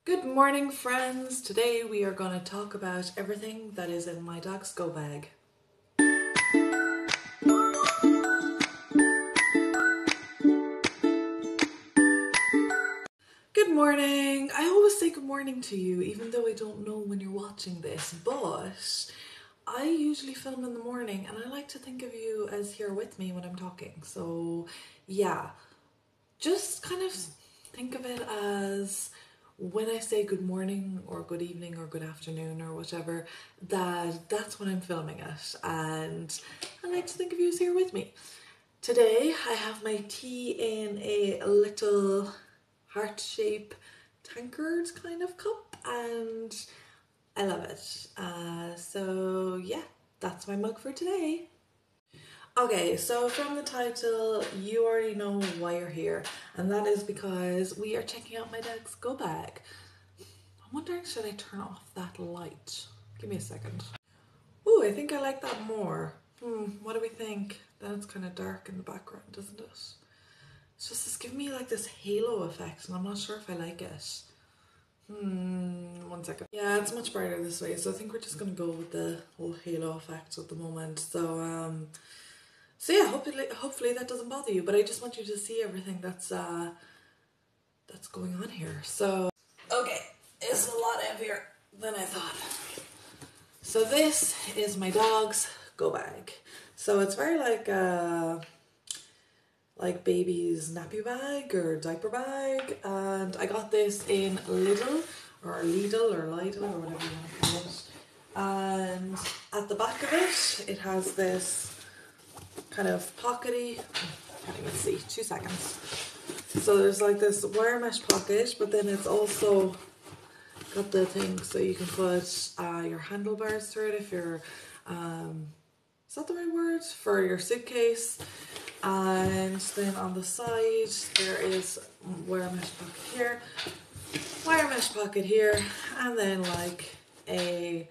Good morning, friends. Today we are going to talk about everything that is in my dog's go bag. Good morning. I always say good morning to you, even though I don't know when you're watching this, but I usually film in the morning and I like to think of you as here with me when I'm talking. So yeah, just kind of think of it as when I say good morning or good evening or good afternoon or whatever, that's when I'm filming it, and I like to think of you as here with me. Today I have my tea in a little heart-shaped tankard kind of cup and I love it. So yeah, that's my mug for today. Okay, so from the title, you already know why you're here, and that is because we are checking out my dog's go bag. I'm wondering, should I turn off that light? Give me a second. Ooh, I think I like that more. What do we think? Then it's kind of dark in the background, isn't it? It's giving me like this halo effect, and I'm not sure if I like it. 1 second. Yeah, it's much brighter this way, so I think we're just gonna go with the whole halo effect at the moment. So yeah, hopefully that doesn't bother you, but I just want you to see everything that's going on here. So, okay, it's a lot heavier than I thought. So this is my dog's go bag. So it's very like baby's nappy bag or diaper bag, and I got this in Lidl or Lidl or whatever you want to call it. And at the back of it, it has this kind of pockety, can't even see, 2 seconds. So there's like this wire mesh pocket, but then it's also got the thing so you can put your handlebars through it if you're, is that the right word? For your suitcase. And then on the side there is wire mesh pocket here, wire mesh pocket here, and then like a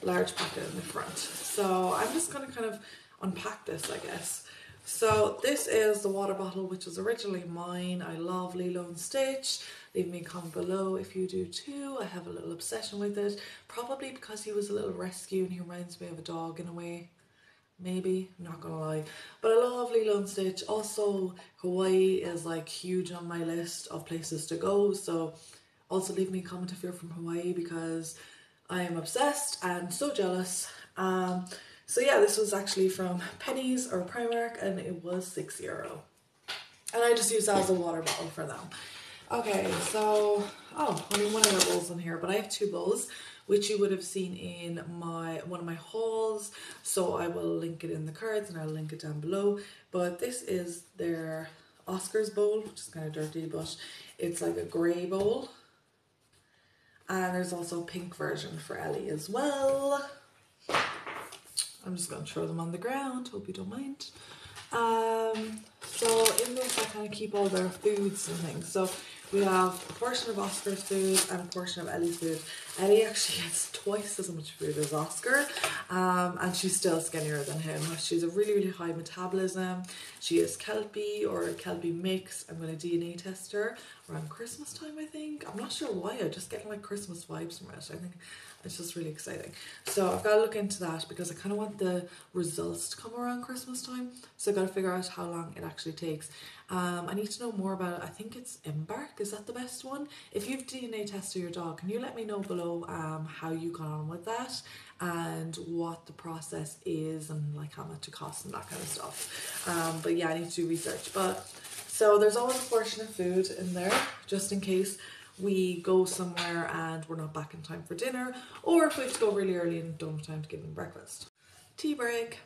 large pocket in the front. So I'm just going to kind of unpack this, I guess. So this is the water bottle, which was originally mine. I love Lilo and Stitch. Leave me a comment below if you do too. I have a little obsession with it, probably because he was a little rescue and he reminds me of a dog in a way. Maybe, I'm not gonna lie, but I love Lilo and Stitch. Also, Hawaii is like huge on my list of places to go, so also leave me a comment if you're from Hawaii because I am obsessed and so jealous. So yeah, this was actually from Pennies or Primark and it was €6. And I just used that as a water bottle for them. Okay, so, only one of the bowls in here, but I have 2 bowls, which you would have seen in one of my hauls. So I will link it in the cards and I'll link it down below. But this is their Oscar's bowl, which is kind of dirty, but it's like a grey bowl. And there's also a pink version for Ellie as well. I'm just going to throw them on the ground, hope you don't mind. So in this I kind of keep all their foods and things. So we have a portion of Oscar's food and a portion of Ellie's food. Ellie actually gets twice as much food as Oscar, and she's still skinnier than him. She's a really, really high metabolism. She is Kelpie or Kelpie mix. I'm going to DNA test her around Christmas time, I think. I'm not sure why, I just get like Christmas vibes from it. I think it's just really exciting. So I've got to look into that because I kind of want the results to come around Christmas time. So I've got to figure out how long it actually takes. I need to know more about it. I think it's Embark. Is that the best one? If you've DNA tested your dog, can you let me know below how you got on with that and what the process is and like how much it costs and that kind of stuff. But yeah, I need to do research. But so there's always a portion of food in there just in case we go somewhere and we're not back in time for dinner, or if we have to go really early and don't have time to give them breakfast. Tea break.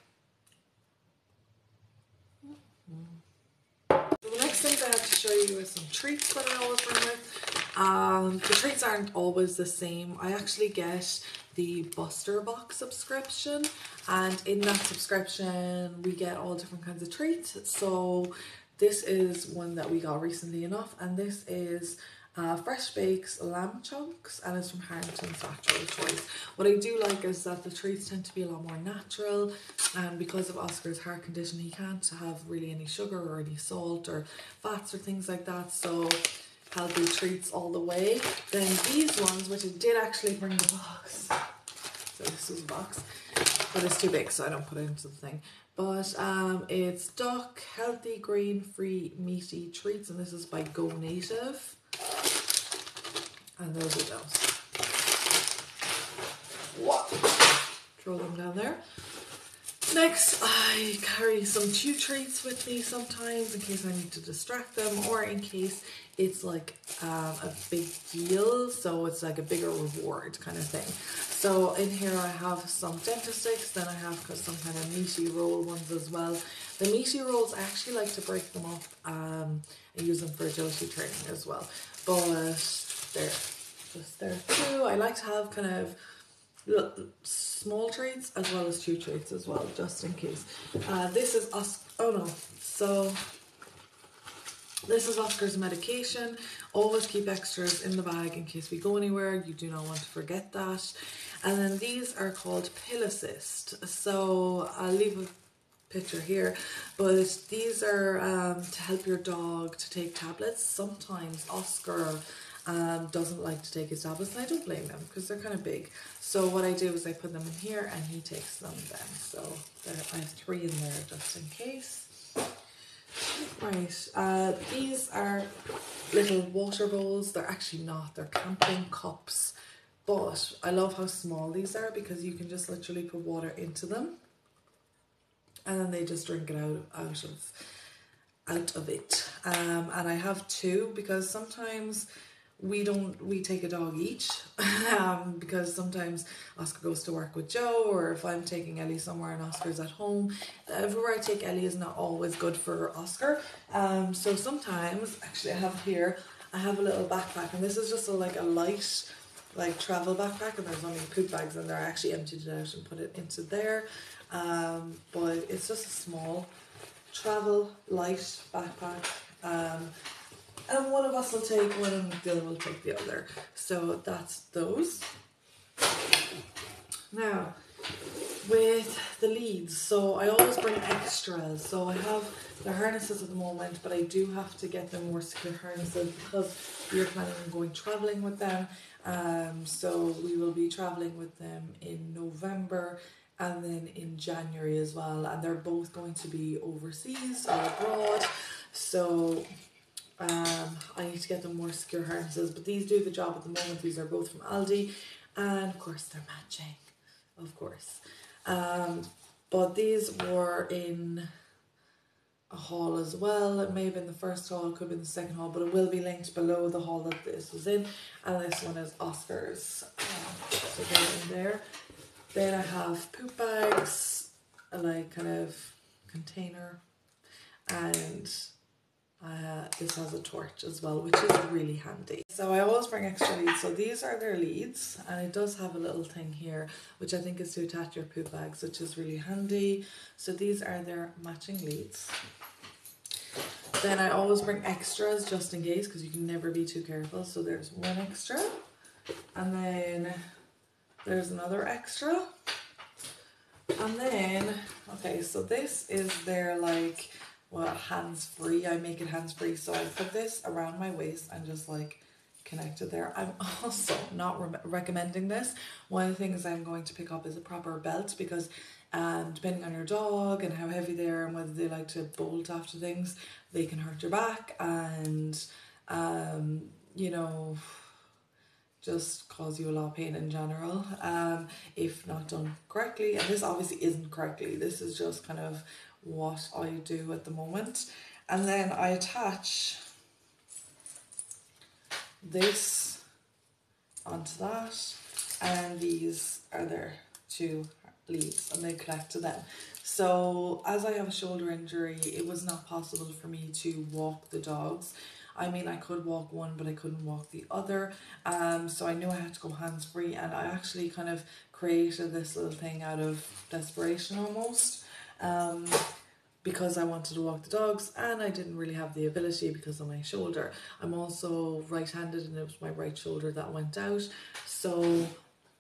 The next thing I have to show you is some treats that I always bring with. The treats aren't always the same. I actually get the Buster Box subscription, and in that subscription we get all different kinds of treats. So this is one that we got recently enough, and this is Fresh Bakes lamb chunks, and it's from Harrington's Natural Choice. What I do like is that the treats tend to be a lot more natural, and because of Oscar's heart condition he can't have really any sugar or any salt or fats or things like that, so healthy treats all the way. Then these ones, which I did actually bring the box. So this is a box, but it's too big, so I don't put it into the thing. But it's duck healthy grain-free meaty treats, and this is by Go Native. And those are those. What? Throw them down there. Next, I carry some chew treats with me sometimes in case I need to distract them, or in case it's like a big deal, so it's like a bigger reward kind of thing. So in here I have some dentist sticks, then I have some kind of meaty roll ones as well. The meaty rolls, I actually like to break them up and use them for agility training as well. But they're just there too. I like to have kind of small treats as well as chew treats as well, just in case. This is this is Oscar's medication. Always keep extras in the bag in case we go anywhere. You do not want to forget that. And then these are called Pill Assist. So I'll leave a picture here, but these are to help your dog to take tablets. Sometimes Oscar doesn't like to take his tablets, and I don't blame him because they're kind of big. So what I do is I put them in here and he takes them then. So I have 3 in there just in case. Right, these are little water bowls. They're actually not, they're camping cups, but I love how small these are because you can just literally put water into them and then they just drink it out of it. And I have 2 because sometimes we take a dog each because sometimes Oscar goes to work with Joe, or if I'm taking Ellie somewhere and Oscar's at home, everywhere I take Ellie is not always good for Oscar. So sometimes, actually I have a little backpack, and this is just a light travel backpack, and there's only poop bags in there. I actually emptied it out and put it into there, but it's just a small travel light backpack. And one of us will take one and the other will take the other. So that's those. Now, with the leads, so I always bring extras. So I have the harnesses at the moment, but I do have to get them more secure harnesses because we're planning on going travelling with them. So we will be travelling with them in November and then in January as well. And they're both going to be overseas or abroad. So I need to get them more secure harnesses, but these do the job at the moment. These are both from Aldi, and of course they're matching, of course. But these were in a haul as well. It may have been the first haul, it could have been the second haul, but it will be linked below the haul that this was in. And this one is Oscar's, so they're in there. Then I have poop bags, a kind of container, and this has a torch as well, which is really handy. So I always bring extra leads. So these are their leads, and it does have a little thing here which I think is to attach your poop bags, which is really handy. So these are their matching leads. Then I always bring extras just in case, because you can never be too careful. So there's one extra, and then there's another extra, and then okay, so this is their hands-free. I make it hands-free, so I put this around my waist and just connect it there. I'm also not recommending this. One of the things I'm going to pick up is a proper belt, because depending on your dog and how heavy they are and whether they like to bolt after things, they can hurt your back and you know, just cause you a lot of pain in general if not done correctly. And this obviously isn't correctly, this is just kind of what I do at the moment. And then I attach this onto that, and these are their 2 leads and they connect to them. So as I have a shoulder injury, it was not possible for me to walk the dogs. I mean, I could walk one, but I couldn't walk the other. So I knew I had to go hands-free, and I actually kind of created this little thing out of desperation almost. Because I wanted to walk the dogs and I didn't really have the ability because of my shoulder. I'm also right-handed and it was my right shoulder that went out. So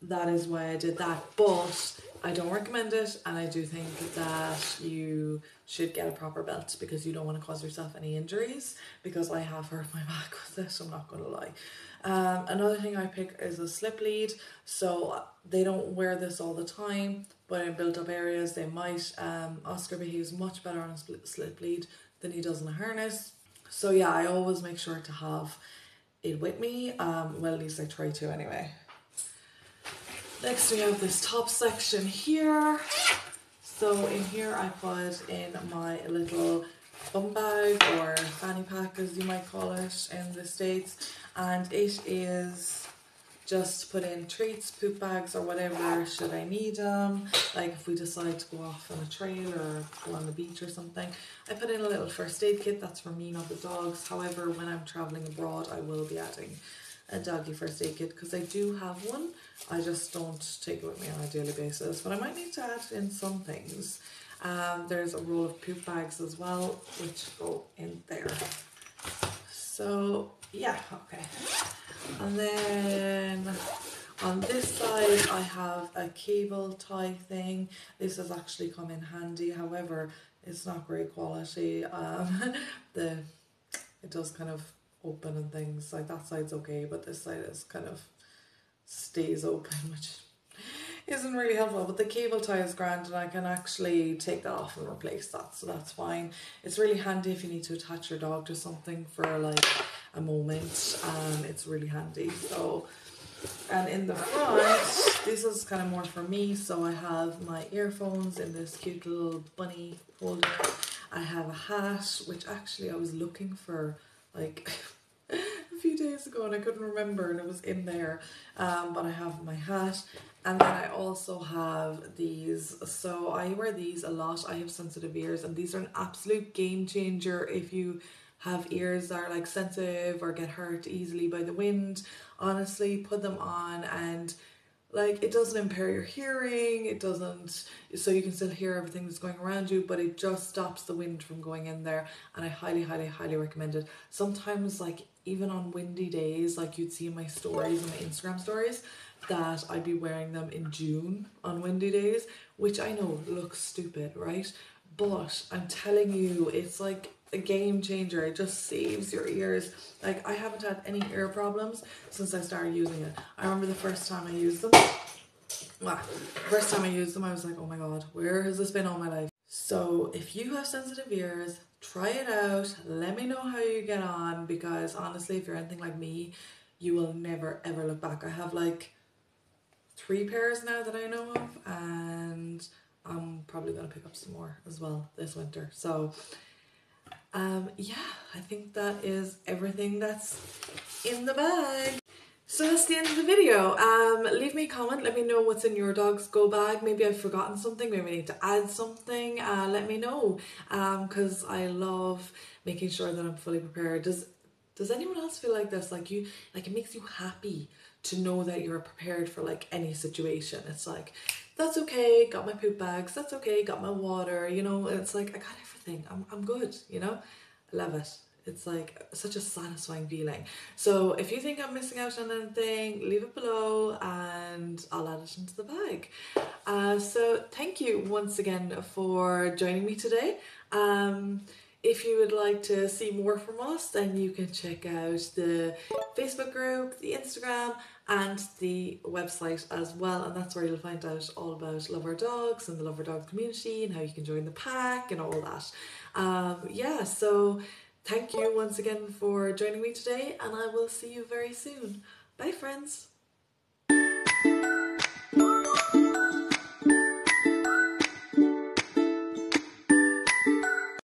that is why I did that. But I don't recommend it, and I do think that you should get a proper belt because you don't want to cause yourself any injuries, because I have hurt my back with this, I'm not going to lie. Another thing I pick is a slip lead. So they don't wear this all the time, but in built up areas they might. Oscar behaves much better on a slip lead than he does in a harness. So yeah, I always make sure to have it with me. Well, at least I try to anyway. Next we have this top section here. So in here I put in my little bum bag, or fanny pack as you might call it in the States, and it is just put in treats, poop bags or whatever should I need them, like if we decide to go off on a trail or go on the beach or something. I put in a little first aid kit, that's for me, not the dogs. However, when I'm travelling abroad I will be adding a doggy first aid kit because I do have one. I just don't take it with me on a daily basis, but I might need to add in some things. There's a roll of poop bags as well, which go in there. So yeah, okay. And then on this side I have a cable tie thing. This has actually come in handy, however it's not great quality. It does kind of open and things, like that side's okay, but this side is kind of stays open, which isn't really helpful. But the cable tie is grand and I can actually take that off and replace that, so that's fine. It's really handy if you need to attach your dog to something for like a moment. It's really handy. So, and in the front, this is kind of more for me, so I have my earphones in this cute little bunny holder. I have a hat, which actually I was looking for like a few days ago and I couldn't remember, and it was in there, but I have my hat. And then I also have these, so I wear these a lot. I have sensitive ears and these are an absolute game changer if you have ears that are like sensitive or get hurt easily by the wind. Honestly, put them on and like it doesn't impair your hearing, it doesn't, so you can still hear everything that's going around you, but it just stops the wind from going in there, and I highly, highly, highly recommend it. Sometimes like even on windy days, like you'd see in my stories, in my Instagram stories, that I'd be wearing them in June on windy days, which I know looks stupid, right? But I'm telling you, it's like a game changer. It just saves your ears. Like I haven't had any ear problems since I started using it. I remember the first time I used them, I was like, oh my god, where has this been all my life? So if you have sensitive ears, try it out. Let me know how you get on, because honestly, if you're anything like me, you will never ever look back. I have like 3 pairs now that I know of, and I'm probably going to pick up some more as well this winter. So yeah, I think that is everything that's in the bag. So that's the end of the video. Leave me a comment, let me know what's in your dog's go bag. Maybe I've forgotten something, maybe I need to add something. Let me know, because I love making sure that I'm fully prepared. Does anyone else feel like this? Like it makes you happy to know that you're prepared for like any situation. It's like, that's okay, got my poop bags, that's okay, got my water, you know, it's like I got everything, I'm good, you know. I love it. It's like such a satisfying feeling. So if you think I'm missing out on anything, leave it below and I'll add it into the bag. So thank you once again for joining me today. If you would like to see more from us, then you can check out the Facebook group, the Instagram, and the website as well. And that's where you'll find out all about Love Our Dogs and the Love Our Dogs community and how you can join the pack and all that. Yeah, so thank you once again for joining me today, and I will see you very soon. Bye, friends.